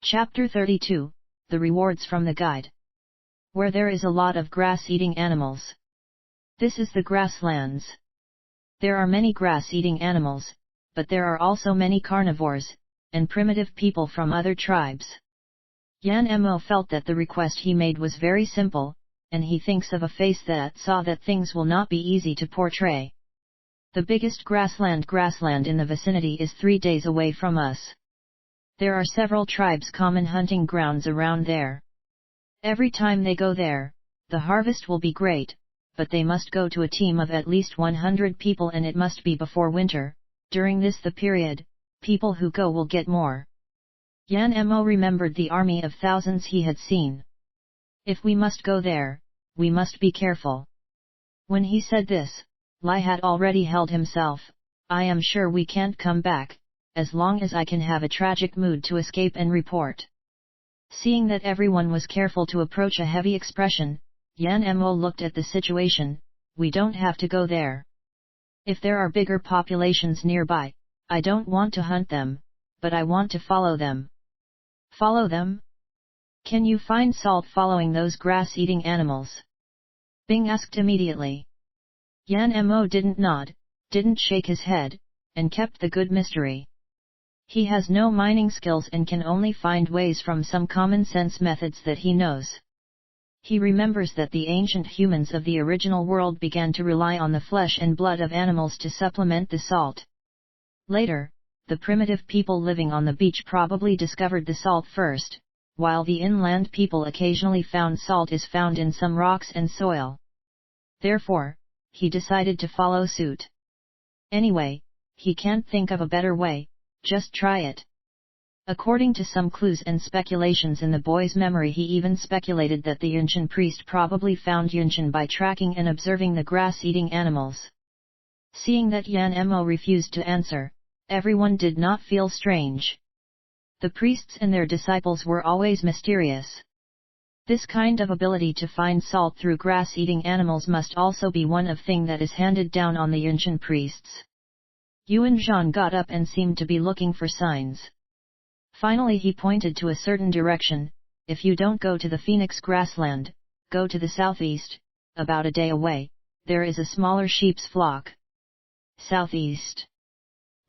Chapter 32, The Rewards from the Guide. Where there is a lot of grass-eating animals. This is the grasslands. There are many grass-eating animals, but there are also many carnivores, and primitive people from other tribes. Yan Mo felt that the request he made was very simple, and he thinks of a face that saw that things will not be easy to portray. The biggest grassland in the vicinity is 3 days away from us. There are several tribes' common hunting grounds around there. Every time they go there, the harvest will be great, but they must go to a team of at least 100 people and it must be before winter. During this the period, people who go will get more. Yan Mo remembered the army of thousands he had seen. If we must go there, we must be careful. When he said this, Lai had already held himself. I am sure we can't come back, as long as I can have a tragic mood to escape and report. Seeing that everyone was careful to approach a heavy expression, Yan Mo looked at the situation. We don't have to go there. If there are bigger populations nearby, I don't want to hunt them, but I want to follow them. Follow them? Can you find salt following those grass-eating animals? Bing asked immediately. Yan Mo didn't nod, didn't shake his head, and kept the good mystery. He has no mining skills and can only find ways from some common-sense methods that he knows. He remembers that the ancient humans of the original world began to rely on the flesh and blood of animals to supplement the salt. Later, the primitive people living on the beach probably discovered the salt first, while the inland people occasionally found salt is found in some rocks and soil. Therefore, he decided to follow suit. Anyway, he can't think of a better way, just try it. According to some clues and speculations in the boy's memory, he even speculated that the Yunchen priest probably found Yunchen by tracking and observing the grass-eating animals. Seeing that Yan Mo refused to answer, everyone did not feel strange. The priests and their disciples were always mysterious. This kind of ability to find salt through grass-eating animals must also be one of thing that is handed down on the Yunchen priests. Yuan Zhan got up and seemed to be looking for signs. Finally he pointed to a certain direction. If you don't go to the Phoenix grassland, go to the southeast, about a day away, there is a smaller sheep's flock. Southeast.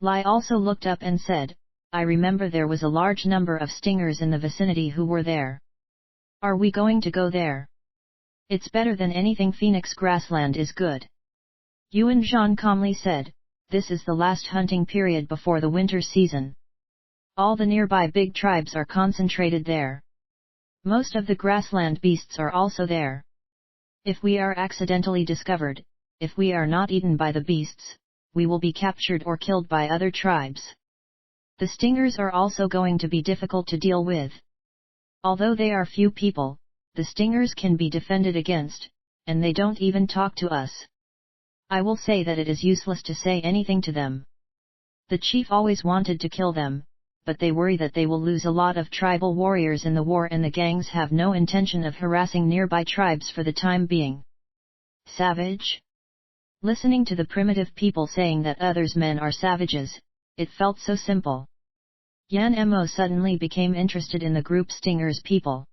Lai also looked up and said, I remember there was a large number of stingers in the vicinity who were there. Are we going to go there? It's better than anything. Phoenix grassland is good. Yuan Zhan calmly said, this is the last hunting period before the winter season. All the nearby big tribes are concentrated there. Most of the grassland beasts are also there. If we are accidentally discovered, if we are not eaten by the beasts, we will be captured or killed by other tribes. The stingers are also going to be difficult to deal with. Although they are few people, the stingers can be defended against, and they don't even talk to us. I will say that it is useless to say anything to them. The chief always wanted to kill them, but they worry that they will lose a lot of tribal warriors in the war and the gangs have no intention of harassing nearby tribes for the time being. Savage? Listening to the primitive people saying that others' men are savages, it felt so simple. Yan Mo suddenly became interested in the group stingers people.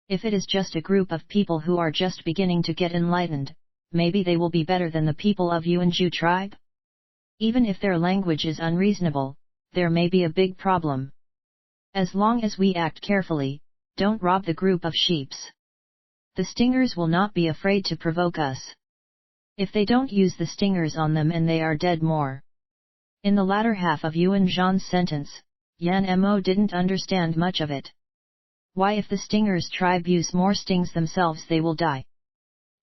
If it is just a group of people who are just beginning to get enlightened, maybe they will be better than the people of Yuanzhu tribe? Even if their language is unreasonable, there may be a big problem. As long as we act carefully, don't rob the group of sheeps. The stingers will not be afraid to provoke us. If they don't use the stingers on them and they are dead more. In the latter half of Yuan Zhan's sentence, Yan Mo didn't understand much of it. Why if the stingers tribe use more stings themselves they will die?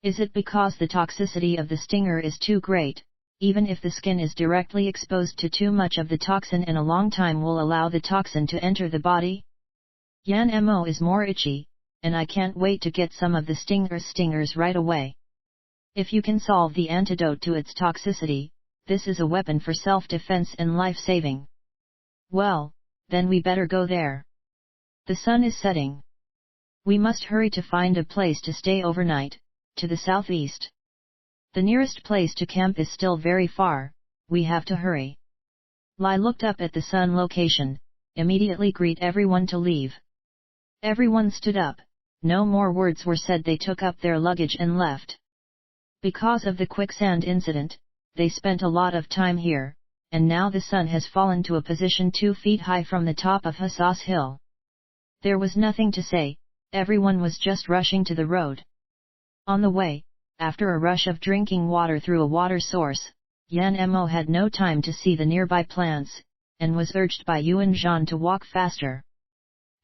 Is it because the toxicity of the stinger is too great, even if the skin is directly exposed to too much of the toxin and a long time will allow the toxin to enter the body? Yan Mo is more itchy, and I can't wait to get some of the stingers right away. If you can solve the antidote to its toxicity, this is a weapon for self-defense and life-saving. Well, then we better go there. The sun is setting. We must hurry to find a place to stay overnight, to the southeast. The nearest place to camp is still very far, we have to hurry. Lai looked up at the sun location, immediately greet everyone to leave. Everyone stood up, no more words were said, they took up their luggage and left. Because of the quicksand incident, they spent a lot of time here, and now the sun has fallen to a position 2 feet high from the top of Hassas Hill. There was nothing to say, everyone was just rushing to the road. On the way, after a rush of drinking water through a water source, Yan Mo had no time to see the nearby plants, and was urged by Yuan Zhan to walk faster.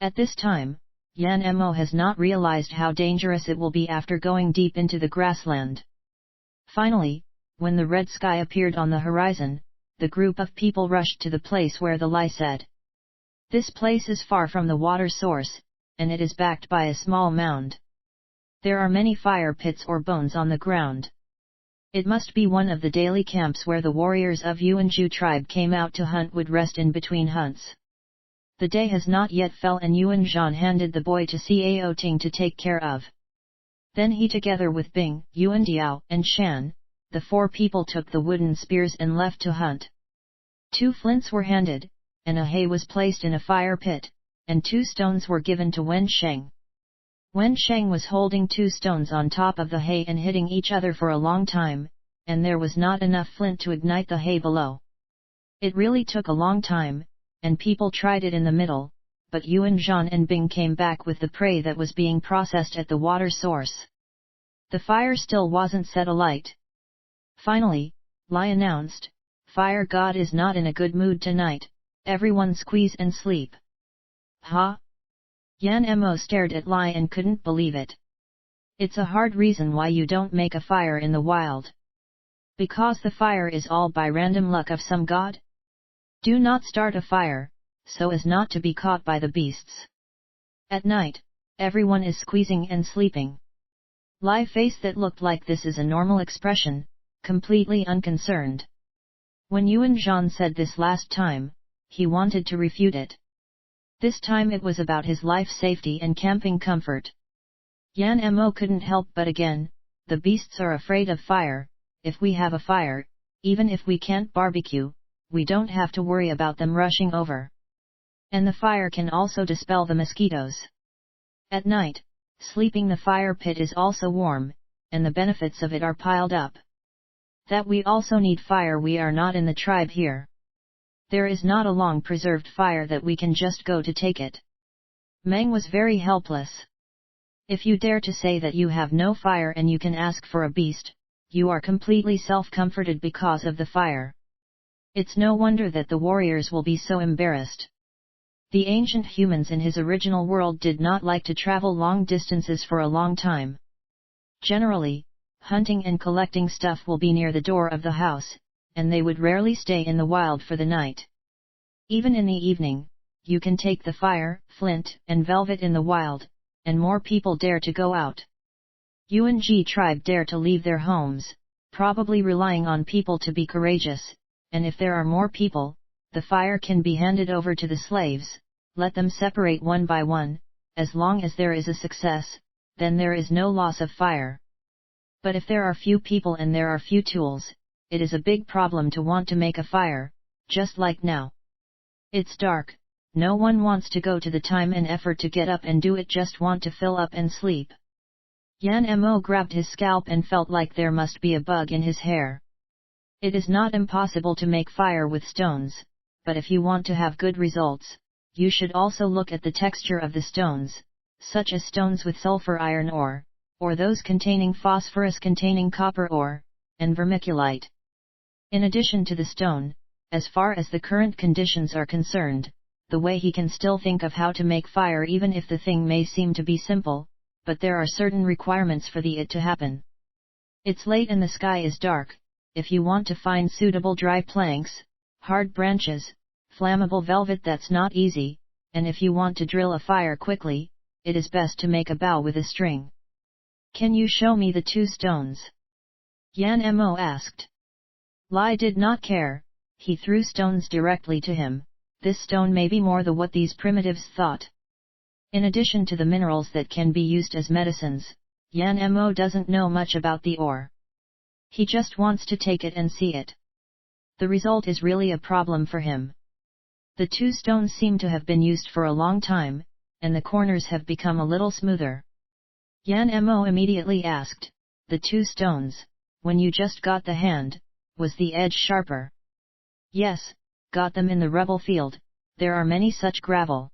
At this time, Yan Mo has not realized how dangerous it will be after going deep into the grassland. Finally, when the red sky appeared on the horizon, the group of people rushed to the place where the Lai said. This place is far from the water source, and it is backed by a small mound. There are many fire pits or bones on the ground. It must be one of the daily camps where the warriors of Yuanju tribe came out to hunt would rest in between hunts. The day has not yet fell and Yuan Zhan handed the boy to Cao Ting to take care of. Then he together with Bing, Yuan Diao and Shan, the 4 people took the wooden spears and left to hunt. 2 flints were handed, and a hay was placed in a fire pit, and 2 stones were given to Wen Sheng. Wen Sheng was holding 2 stones on top of the hay and hitting each other for a long time, and there was not enough flint to ignite the hay below. It really took a long time, and people tried it in the middle, but Yuan Zhan and Bing came back with the prey that was being processed at the water source. The fire still wasn't set alight. Finally, Lai announced, "Fire God is not in a good mood tonight, everyone squeeze and sleep." "Huh?" Yan Mo stared at Lai and couldn't believe it. "It's a hard reason why you don't make a fire in the wild. Because the fire is all by random luck of some god? Do not start a fire, so as not to be caught by the beasts. At night, everyone is squeezing and sleeping." Lai face that looked like this is a normal expression, completely unconcerned. When Yuan Zhan said this last time, he wanted to refute it. This time it was about his life safety and camping comfort. Yan Mo couldn't help but again, the beasts are afraid of fire. If we have a fire, even if we can't barbecue, we don't have to worry about them rushing over. And the fire can also dispel the mosquitoes. At night, sleeping the fire pit is also warm, and the benefits of it are piled up. That we also need fire, we are not in the tribe here. There is not a long preserved fire that we can just go to take it. Meng was very helpless. If you dare to say that you have no fire and you can ask for a beast, you are completely self-comforted because of the fire. It's no wonder that the warriors will be so embarrassed. The ancient humans in his original world did not like to travel long distances for a long time. Generally, hunting and collecting stuff will be near the door of the house, and they would rarely stay in the wild for the night. Even in the evening, you can take the fire, flint, and velvet in the wild, and more people dare to go out. Yuan-Ji tribe dare to leave their homes, probably relying on people to be courageous, and if there are more people, the fire can be handed over to the slaves, let them separate one by one, as long as there is a success, then there is no loss of fire. But if there are few people and there are few tools, it is a big problem to want to make a fire, just like now. It's dark, no one wants to go to the time and effort to get up and do it, just want to fill up and sleep. Yan Mo grabbed his scalp and felt like there must be a bug in his hair. It is not impossible to make fire with stones, but if you want to have good results, you should also look at the texture of the stones, such as stones with sulfur iron ore, or those containing phosphorus containing copper ore, and vermiculite. In addition to the stone, as far as the current conditions are concerned, the way he can still think of how to make fire even if the thing may seem to be simple, but there are certain requirements for it to happen. It's late and the sky is dark. If you want to find suitable dry planks, hard branches, flammable velvet, that's not easy, and if you want to drill a fire quickly, it is best to make a bow with a string. Can you show me the 2 stones? Yan Mo asked. Lai did not care, he threw stones directly to him. This stone may be more than what these primitives thought. In addition to the minerals that can be used as medicines, Yan Mo doesn't know much about the ore. He just wants to take it and see it. The result is really a problem for him. The 2 stones seem to have been used for a long time, and the corners have become a little smoother. Yan Mo immediately asked, "The 2 stones, when you just got the hand, was the edge sharper?" "Yes, got them in the rubble field, there are many such gravel.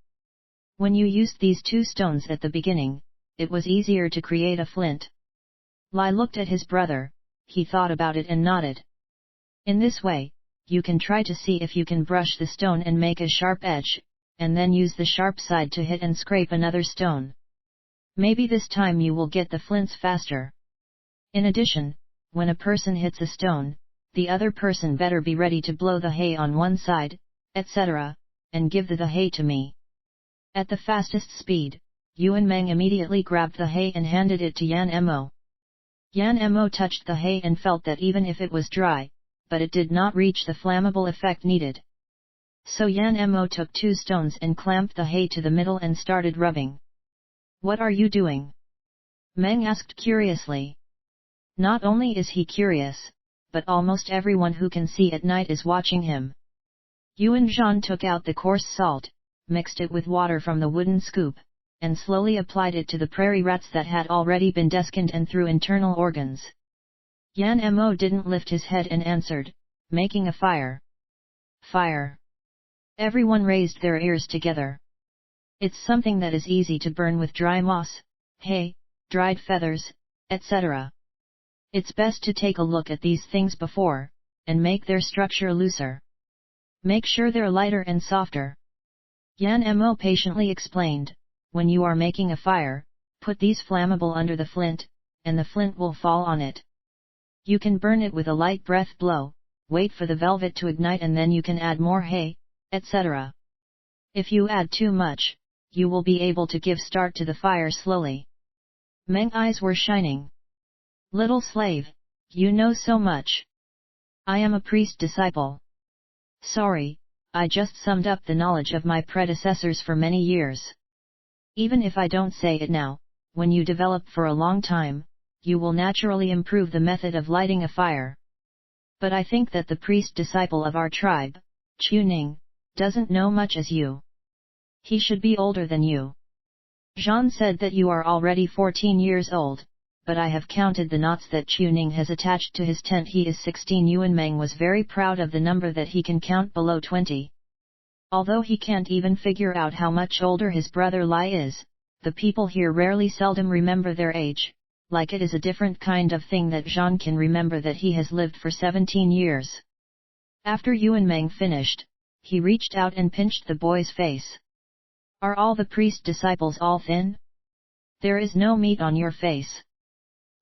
When you used these 2 stones at the beginning, it was easier to create a flint." Lai looked at his brother, he thought about it and nodded. "In this way, you can try to see if you can brush the stone and make a sharp edge, and then use the sharp side to hit and scrape another stone. Maybe this time you will get the flints faster. In addition, when a person hits a stone, the other person better be ready to blow the hay on one side, etc., and give the hay to me." At the fastest speed, Yuan Meng immediately grabbed the hay and handed it to Yan Mo. Yan Mo touched the hay and felt that even if it was dry, but it did not reach the flammable effect needed. So Yan Mo took 2 stones and clamped the hay to the middle and started rubbing. "What are you doing?" Meng asked curiously. Not only is he curious, but almost everyone who can see at night is watching him. Yuan Zhan took out the coarse salt, mixed it with water from the wooden scoop, and slowly applied it to the prairie rats that had already been deskinned and through internal organs. Yan Mo didn't lift his head and answered, "Making a fire." "Fire?" Everyone raised their ears together. "It's something that is easy to burn with dry moss, hay, dried feathers, etc. It's best to take a look at these things before, and make their structure looser. Make sure they're lighter and softer." Yan Mo patiently explained, "When you are making a fire, put these flammable under the flint, and the flint will fall on it. You can burn it with a light breath blow, wait for the velvet to ignite and then you can add more hay, etc. If you add too much, you will be able to give start to the fire slowly." Meng's eyes were shining. "Little slave, you know so much. I am a priest disciple. Sorry, I just summed up the knowledge of my predecessors for many years. Even if I don't say it now, when you develop for a long time, you will naturally improve the method of lighting a fire. But I think that the priest disciple of our tribe, Chuning, doesn't know much as you. He should be older than you. Zhan said that you are already 14 years old, but I have counted the knots that Chuning has attached to his tent. He is 16. Yuan Meng was very proud of the number that he can count below 20. Although he can't even figure out how much older his brother Lai is, the people here rarely seldom remember their age, like it is a different kind of thing that Zhan can remember that he has lived for 17 years. After Yuan Meng finished, he reached out and pinched the boy's face. "Are all the priest disciples all thin? There is no meat on your face.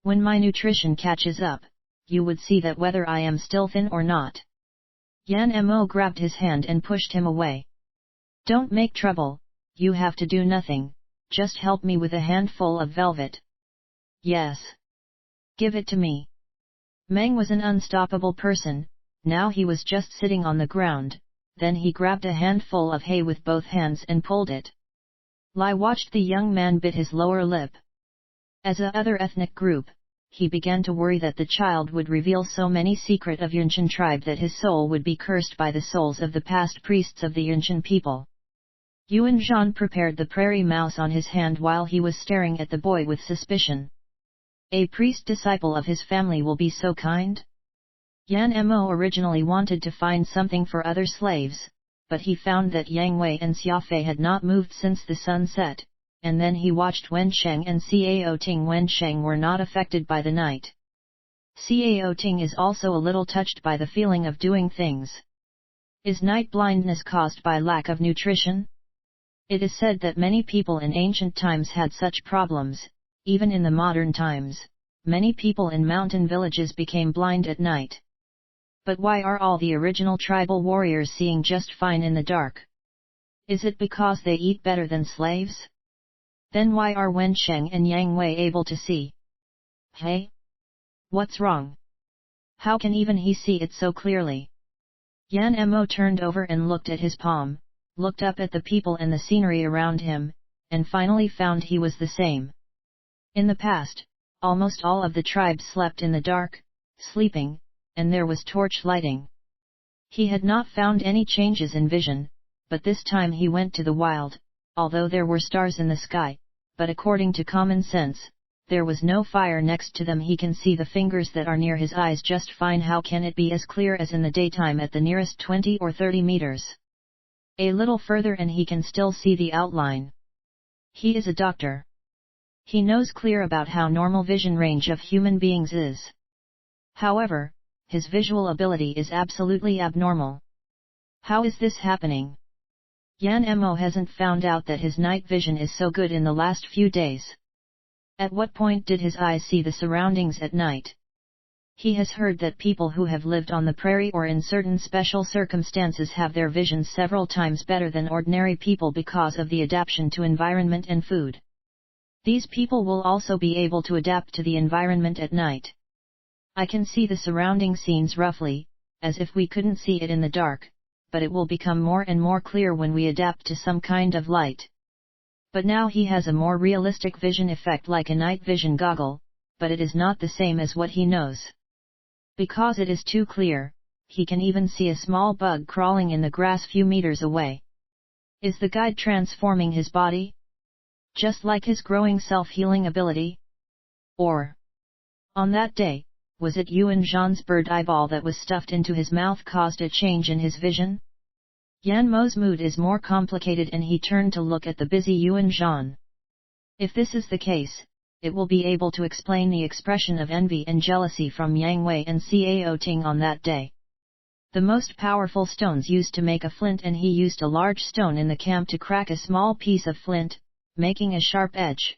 When my nutrition catches up, you would see that whether I am still thin or not." Yan Mo grabbed his hand and pushed him away. "Don't make trouble, you have to do nothing, just help me with a handful of velvet." "Yes. Give it to me." Meng was an unstoppable person, now he was just sitting on the ground, then he grabbed a handful of hay with both hands and pulled it. Lai watched the young man bit his lower lip. As a other ethnic group, he began to worry that the child would reveal so many secrets of Yunshan tribe that his soul would be cursed by the souls of the past priests of the Yunshan people. Yuan Zhan prepared the prairie mouse on his hand while he was staring at the boy with suspicion. A priest disciple of his family will be so kind? Yan Mo originally wanted to find something for other slaves, but he found that Yang Wei and Xiafei had not moved since the sun set, and then he watched Wen Sheng and Cao Ting. Wen Sheng were not affected by the night. Cao Ting is also a little touched by the feeling of doing things. Is night blindness caused by lack of nutrition? It is said that many people in ancient times had such problems. Even in the modern times, many people in mountain villages became blind at night. But why are all the original tribal warriors seeing just fine in the dark? Is it because they eat better than slaves? Then why are Wen Sheng and Yang Wei able to see? Hey? What's wrong? How can even he see it so clearly? Yan Mo turned over and looked at his palm, looked up at the people and the scenery around him, and finally found he was the same. In the past, almost all of the tribe slept in the dark, sleeping, and there was torch lighting. He had not found any changes in vision, but this time he went to the wild, although there were stars in the sky, but according to common sense, there was no fire next to them. He can see the fingers that are near his eyes just fine. How can it be as clear as in the daytime at the nearest 20 or 30 meters? A little further and he can still see the outline. He is a doctor. He knows clear about how normal vision range of human beings is. However, his visual ability is absolutely abnormal. How is this happening? Yan Mo hasn't found out that his night vision is so good in the last few days. At what point did his eyes see the surroundings at night? He has heard that people who have lived on the prairie or in certain special circumstances have their vision several times better than ordinary people because of the adaptation to environment and food. These people will also be able to adapt to the environment at night. I can see the surrounding scenes roughly, as if we couldn't see it in the dark, but it will become more and more clear when we adapt to some kind of light. But now he has a more realistic vision effect like a night vision goggle, but it is not the same as what he knows. Because it is too clear, he can even see a small bug crawling in the grass few meters away. Is the guide transforming his body? Just like his growing self-healing ability? Or, on that day, was it Yuan Zhan's bird eyeball that was stuffed into his mouth caused a change in his vision? Yan Mo's mood is more complicated and he turned to look at the busy Yuan Zhan. If this is the case, it will be able to explain the expression of envy and jealousy from Yang Wei and Cao Ting on that day. The most powerful stones used to make a flint, and he used a large stone in the camp to crack a small piece of flint, making a sharp edge.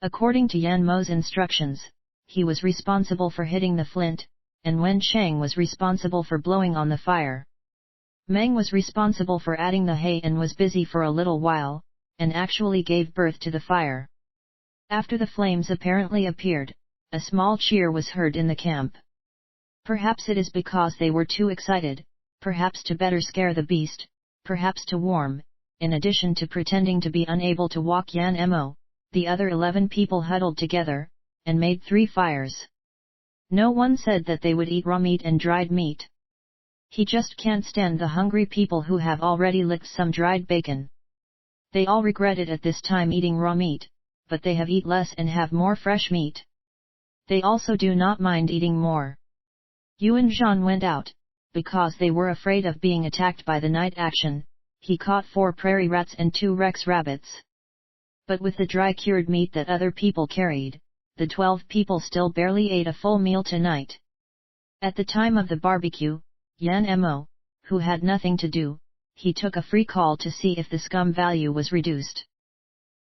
According to Yan Mo's instructions, he was responsible for hitting the flint, and Wen Chang was responsible for blowing on the fire. Meng was responsible for adding the hay and was busy for a little while, and actually gave birth to the fire. After the flames apparently appeared, a small cheer was heard in the camp. Perhaps it is because they were too excited, perhaps to better scare the beast, perhaps to warm, in addition to pretending to be unable to walk. Yan Mo, the other 11 people huddled together, and made 3 fires. No one said that they would eat raw meat and dried meat. He just can't stand the hungry people who have already licked some dried bacon. They all regretted at this time eating raw meat, but they have eat less and have more fresh meat. They also do not mind eating more. Yuan Zhan went out, because they were afraid of being attacked by the night action. He caught 4 prairie rats and 2 Rex rabbits. But with the dry cured meat that other people carried, the 12 people still barely ate a full meal tonight. At the time of the barbecue, Yan Mo, who had nothing to do, he took a free call to see if the scum value was reduced.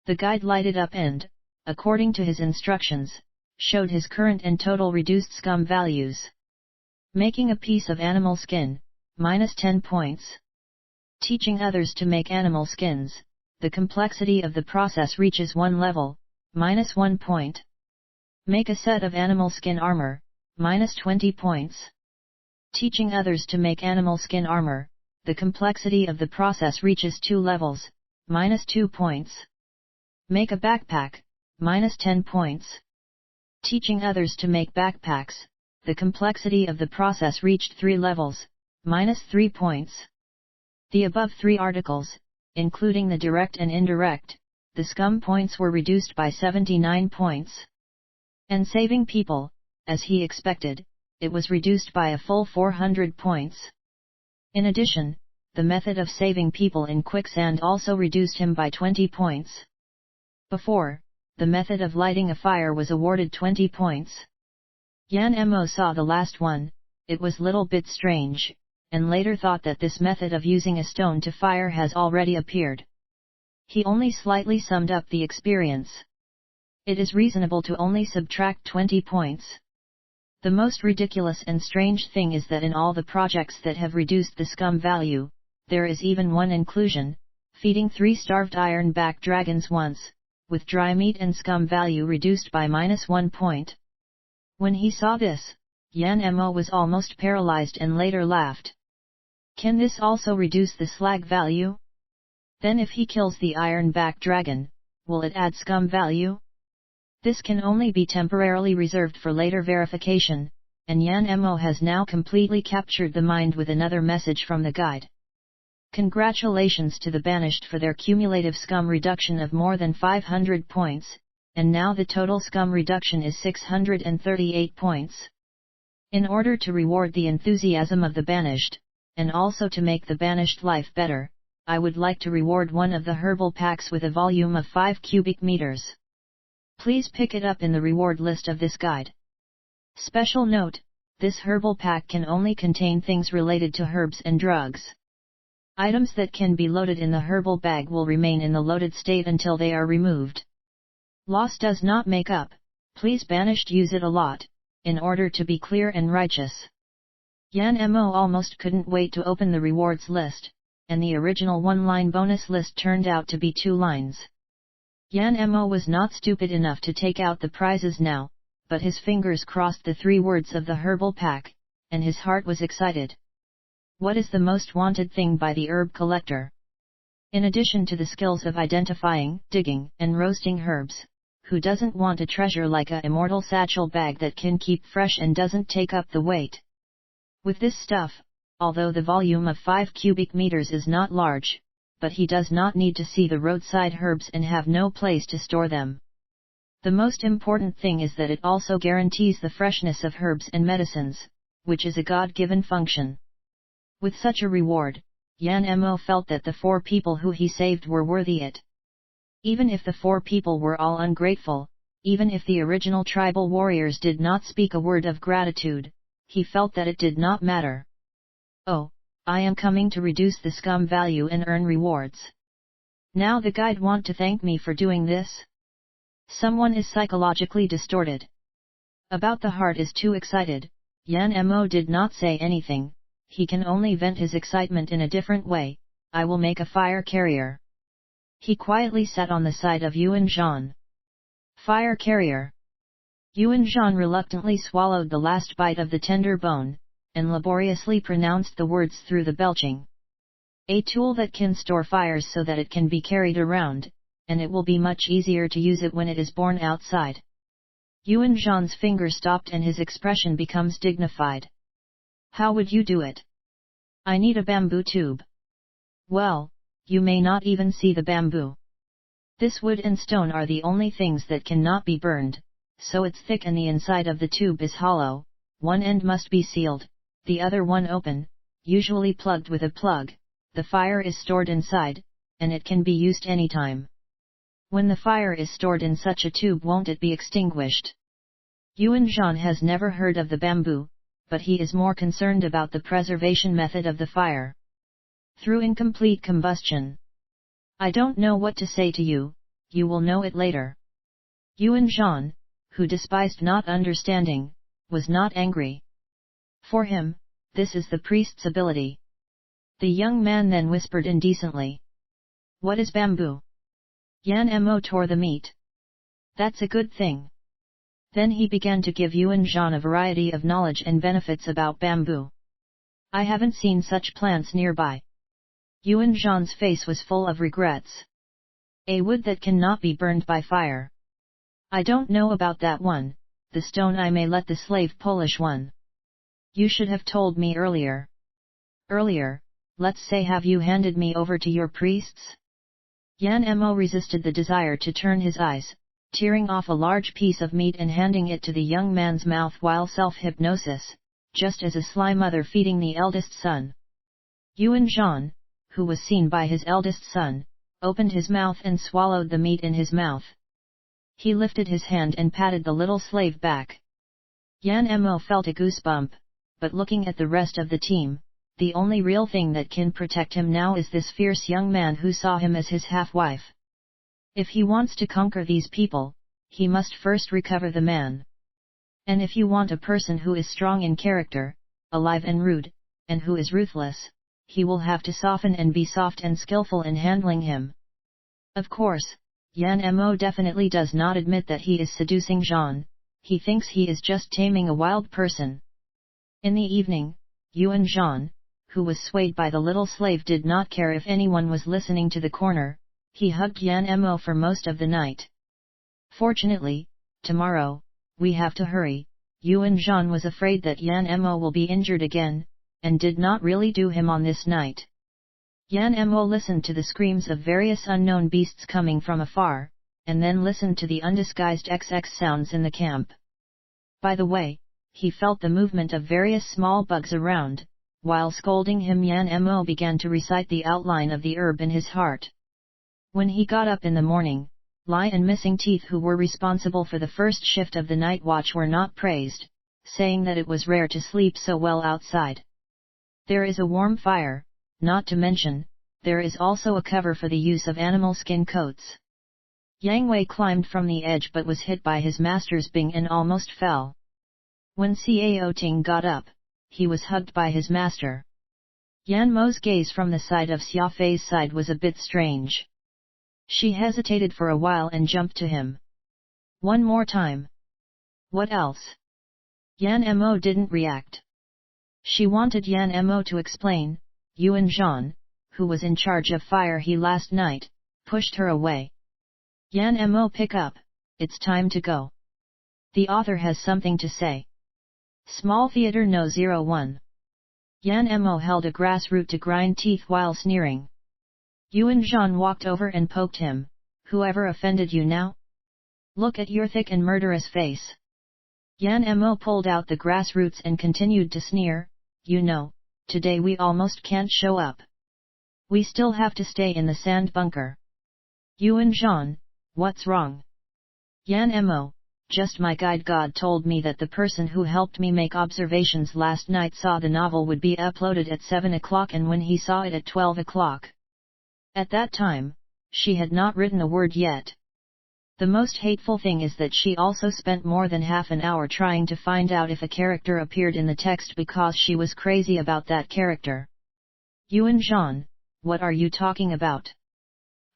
The guide lighted up and, according to his instructions, showed his current and total reduced scum values. Making a piece of animal skin, minus 10 points. Teaching others to make animal skins, the complexity of the process reaches 1 level, minus 1 point. Make a set of animal skin armor, minus 20 points. Teaching others to make animal skin armor, the complexity of the process reaches 2 levels, minus 2 points. Make a backpack, minus 10 points. Teaching others to make backpacks, the complexity of the process reached 3 levels, minus 3 points. The above 3 articles, including the direct and indirect, the scum points were reduced by 79 points. And saving people, as he expected, it was reduced by a full 400 points. In addition, the method of saving people in quicksand also reduced him by 20 points. Before, the method of lighting a fire was awarded 20 points. Yan Mo saw the last one, it was little bit strange, and later thought that this method of using a stone to fire has already appeared. He only slightly summed up the experience. It is reasonable to only subtract 20 points. The most ridiculous and strange thing is that in all the projects that have reduced the scum value, there is even one inclusion, feeding 3 starved iron-back dragons once, with dry meat and scum value reduced by minus 1 point. When he saw this, Yan Mo was almost paralyzed and later laughed. Can this also reduce the slag value? Then if he kills the iron-back dragon, will it add scum value? This can only be temporarily reserved for later verification, and Yan Mo has now completely captured the mind with another message from the guide. Congratulations to the Banished for their cumulative scum reduction of more than 500 points, and now the total scum reduction is 638 points. In order to reward the enthusiasm of the Banished, and also to make the Banished life better, I would like to reward one of the herbal packs with a volume of 5 cubic meters. Please pick it up in the reward list of this guide. Special note, this herbal pack can only contain things related to herbs and drugs. Items that can be loaded in the herbal bag will remain in the loaded state until they are removed. Loss does not make up, please Banished use it a lot, in order to be clear and righteous. Yan Mo almost couldn't wait to open the rewards list, and the original one-line bonus list turned out to be 2 lines. Yan Mo was not stupid enough to take out the prizes now, but his fingers crossed the 3 words of the herbal pack, and his heart was excited. What is the most wanted thing by the herb collector? In addition to the skills of identifying, digging, and roasting herbs, who doesn't want a treasure like a immortal satchel bag that can keep fresh and doesn't take up the weight? With this stuff, although the volume of 5 cubic meters is not large, but he does not need to see the roadside herbs and have no place to store them. The most important thing is that it also guarantees the freshness of herbs and medicines, which is a God-given function. With such a reward, Yan Mo felt that the 4 people who he saved were worthy it. Even if the 4 people were all ungrateful, even if the original tribal warriors did not speak a word of gratitude, he felt that it did not matter. Oh, I am coming to reduce the scum value and earn rewards. Now the guide want to thank me for doing this? Someone is psychologically distorted. About the heart is too excited, Yan Mo did not say anything. He can only vent his excitement in a different way. I will make a fire carrier. He quietly sat on the side of Yuan Zhan. Fire carrier. Yuan Zhan reluctantly swallowed the last bite of the tender bone, and laboriously pronounced the words through the belching. A tool that can store fires so that it can be carried around, and it will be much easier to use it when it is born outside. Yuan Zhan's finger stopped and his expression becomes dignified. How would you do it? I need a bamboo tube. Well, you may not even see the bamboo. This wood and stone are the only things that cannot be burned, so it's thick and the inside of the tube is hollow, one end must be sealed, the other one open, usually plugged with a plug. The fire is stored inside, and it can be used anytime. When the fire is stored in such a tube, won't it be extinguished? Yuan Zhan has never heard of the bamboo, but he is more concerned about the preservation method of the fire. Through incomplete combustion. I don't know what to say to you, you will know it later. Yuan Zhan, who despised not understanding, was not angry. For him, this is the priest's ability. The young man then whispered indecently. What is bamboo? Yan Mo tore the meat. That's a good thing. Then he began to give Yuan Zhan a variety of knowledge and benefits about bamboo. I haven't seen such plants nearby. Yuan Zhan's face was full of regrets. A wood that cannot be burned by fire. I don't know about that one, the stone I may let the slave Polish one. You should have told me earlier. Earlier, let's say, have you handed me over to your priests? Yan Mo resisted the desire to turn his eyes, tearing off a large piece of meat and handing it to the young man's mouth while self-hypnosis, just as a sly mother feeding the eldest son. Yuan Zhan, who was seen by his eldest son, opened his mouth and swallowed the meat in his mouth. He lifted his hand and patted the little slave back. Yan Mo felt a goosebump, but looking at the rest of the team, the only real thing that can protect him now is this fierce young man who saw him as his half-wife. If he wants to conquer these people, he must first recover the man. And if you want a person who is strong in character, alive and rude, and who is ruthless, he will have to soften and be soft and skillful in handling him. Of course, Yan Mo definitely does not admit that he is seducing Zhan, he thinks he is just taming a wild person. In the evening, Yuan Zhan, who was swayed by the little slave, did not care if anyone was listening to the corner. He hugged Yan Mo for most of the night. Fortunately, tomorrow, we have to hurry. Yuan Zhan was afraid that Yan Mo will be injured again, and did not really do him on this night. Yan Mo listened to the screams of various unknown beasts coming from afar, and then listened to the undisguised XX sounds in the camp. By the way, he felt the movement of various small bugs around. While scolding him, Yan Mo began to recite the outline of the herb in his heart. When he got up in the morning, Lai and Missing Teeth, who were responsible for the first shift of the night watch, were not praised, saying that it was rare to sleep so well outside. There is a warm fire, not to mention, there is also a cover for the use of animal skin coats. Yang Wei climbed from the edge but was hit by his master's Bing and almost fell. When Cao Ting got up, he was hugged by his master. Yan Mo's gaze from the side of Xia Fei's side was a bit strange. She hesitated for a while and jumped to him. One more time. What else? Yan Mo didn't react. She wanted Yan Mo to explain. Yuan Zhan, who was in charge of fire he last night, pushed her away. Yan Mo, pick up, it's time to go. The author has something to say. Small Theater No. 01. Yan Mo held a grass root to grind teeth while sneering. Yuan Zhan walked over and poked him. Whoever offended you now? Look at your thick and murderous face. Yan Mo pulled out the grass roots and continued to sneer. You know, today we almost can't show up. We still have to stay in the sand bunker. Yuan Zhan, what's wrong? Yan Mo, just my guide God told me that the person who helped me make observations last night saw the novel would be uploaded at 7 o'clock, and when he saw it at 12 o'clock. At that time, she had not written a word yet. The most hateful thing is that she also spent more than half an hour trying to find out if a character appeared in the text because she was crazy about that character. Yuan Zhan, what are you talking about?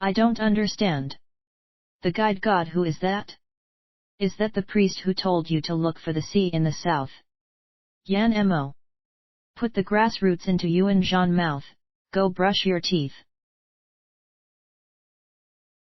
I don't understand. The guide God, who is that? Is that the priest who told you to look for the sea in the south? Yan Mo. Put the grass roots into Yuan Zhan's mouth, go brush your teeth.